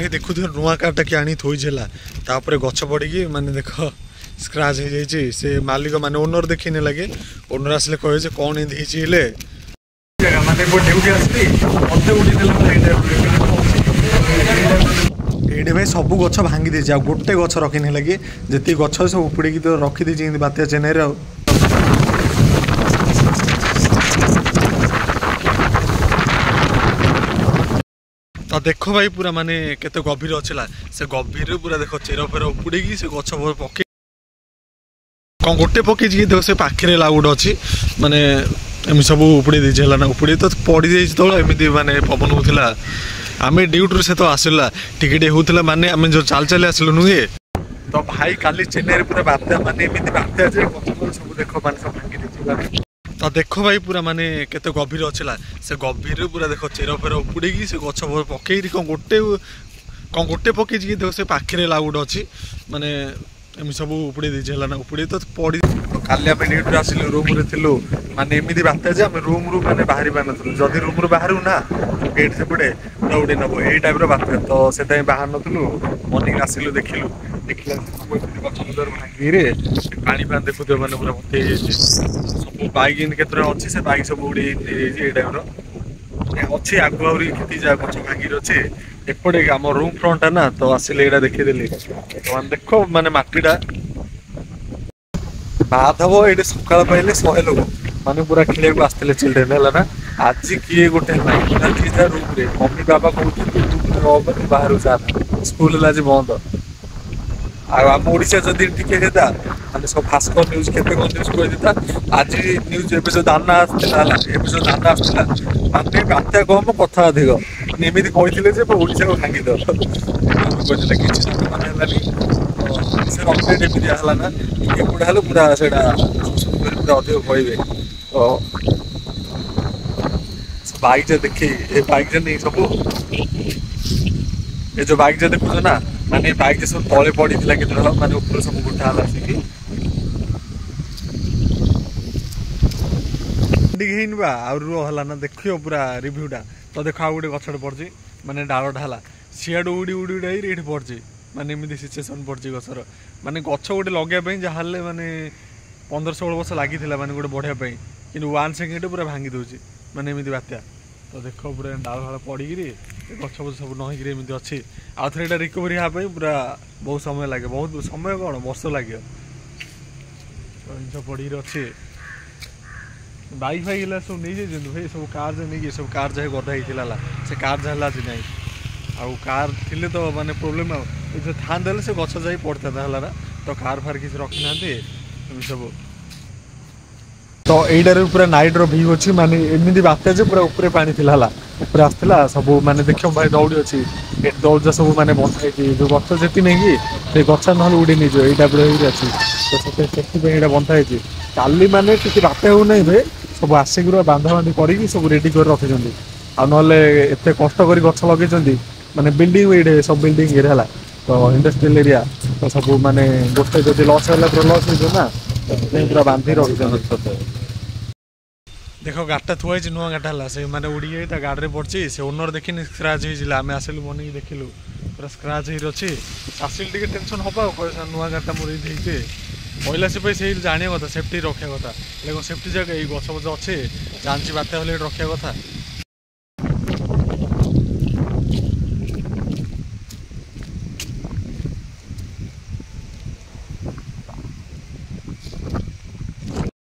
देखु नुआ कारटा कि आनी थोईला गछ पड़ी माने देख स्क्राच हो जाए से मालिक माने ओनर देखी नहीं लगे ओनर आसले कहे कौन एंले ये भाई सब गछ भांगी दे गोटे गछ रखी नहीं लगे जी गछ सब उपुड़ी तो रखीदी बात्या चेन्नई तो देख भाई पूरा माने केते गभीर अच्छे से गभीर पूरा देख चेर फेर उपुड़ी से गछ पके कौन गोटे पकई देख से पाखे लागुटे अच्छी माने एम सब उपुड़ी दे ना उपुड़ी तो पड़ी जाइए तो एमती माने पवन होता आम ड्यूटी से तो आसला टिके होता माने आम जो चाल चाल आसलु नुहे तो भाई काली चेन्नई पूरा बात्या माने एमती बात्या जे सब देख माने सब भांगी तो देख भाई पूरा माने केते गभीर अच्छे से गभीर पूरा देख चेर फेर उपुड़ी से गछ पकई कौन गोटे पकई देख से पाखे लागुटे अच्छी माने एम सब उपुड़ी दे ना उपुड़ी तो पड़ी काली आम ड्यूटी आसिलु रूम रे थिलु माने एमती बात्या जे आम रूम रु माने बाहरी पान नथुलु जदि रूम रु बाहरु ना गेट सेपटे पूरा उड़े नब ए टाइप बात्या तो से बाहर नथुलु मर्निंग आसिलु देखिलु देखला भांगी रे पानी पान देखुथ माने पूरा भर्ती सब बाइक केतरा अच्छी से बाइक सब उड़ी ए टाइप अच्छी आगु आहरी खेती जा गछ भांगी अच्छे एपटे आम रूम फ्रंट ना तो आसिले एटा देखीदेली तो देख माने माटीटा बात हम ये सकाल पाइले 100 लोग माने पूरा खेल को आसते चिल्ड्रेन है ना आज किए गोटे रूम रे मम्मी बाबा कहते बाहर जाना स्कूल आज बंद आम ओडिशा जदि टिके हेता माने सब भास्कर न्यूज केते कोन न्यूज कहि देता आज न्यूज एबे जो दाना आस्तिला एबे जो दाना आस्तिला माने बात्या कम कथा अधिक माने एमिति कहिथिले जे ओडिशा को भांगी दो कहले किछि सब माने हलानी से अपडेट एमिति हला ना ये पुडा हलो पूरा सेडा पूरा अधिक कहबे तो बाइक जे देखि ए बाइक जे नहीं सब ये जो बाइक जे देखु ना माने बाइक सब तले पड़ी थिला के माने ऊपर सब उठा हला से दिघिनबा और हला ना देखियो पूरा रिव्यूटा तो देखो आ गोटे गछड़ पड़छि माने डालटा हला सियाडू उड़ी उड़ी उड़ी एठी पड़छि माने एमिति सिचुएशन पड़छि गछर माने गछ गोटे लगे पई जहाले माने 15-16 वर्ष लागि थिला माने गोटे बढ़िया पई किंतु 1 सेकेंड पूरा भांगी दोछि माने एमिति बात्या तो देखो पूरा डाल हाल पड़ी गछ सब नहींकि एमती अच्छी आउ थे रिकवरी हाँपाई पूरा बहुत समय लगे बहुत समय कौन वर्ष लगे जिन पड़ी अच्छे बाइक फाइक है सब नहीं जाइए भाई सब कार नहीं सब कार जहाँ गदा होता से कार जहाँ आज ना आउ कार थी तो माने प्रोब्लेम था से गछ जा पड़ता है ना तो कार फार किसी रखी ना सब तो यहीटार पूरा नाइट व्यू अच्छी माने एमती बात्या जे पूरा ऊपर पानी थिला ऊपर आसला सब माने देख भाई दौड़ी अच्छी दौड़ सब माने बंधा जो गच जी नहीं कि गचा ना उड़ी नहीं जो टाइप अच्छी तो से बंधा काली माने किसी बात्या हो नहीं भाई सब आसिक बांधा बांधी कर सब रेडी कर रखी आते कष्ट कर गच लगे माने बिल्डिंग ये सब बिल्डिंग ये है तो इंडस्ट्रियल एरिया तो सब माने गोटे जो लस है पूरा लस हो ना पूरा बांधी रखी देखो गाटा थुआई नुआ गाटा है से मैंने उड़ी गई गाड़ी में पड़ी से ओनर देखनी स्क्राच होता आम आसिलु मन देखिलु पूरा स्क्राच हो अच्छी आसिल टे टेंशन हवा नुआ गाटा मोर पहला से जाना कथा सेफ्टी रखा कथा सेफ्टी जगह ये गछ बछ अच्छे जानची बात्या रखा कथा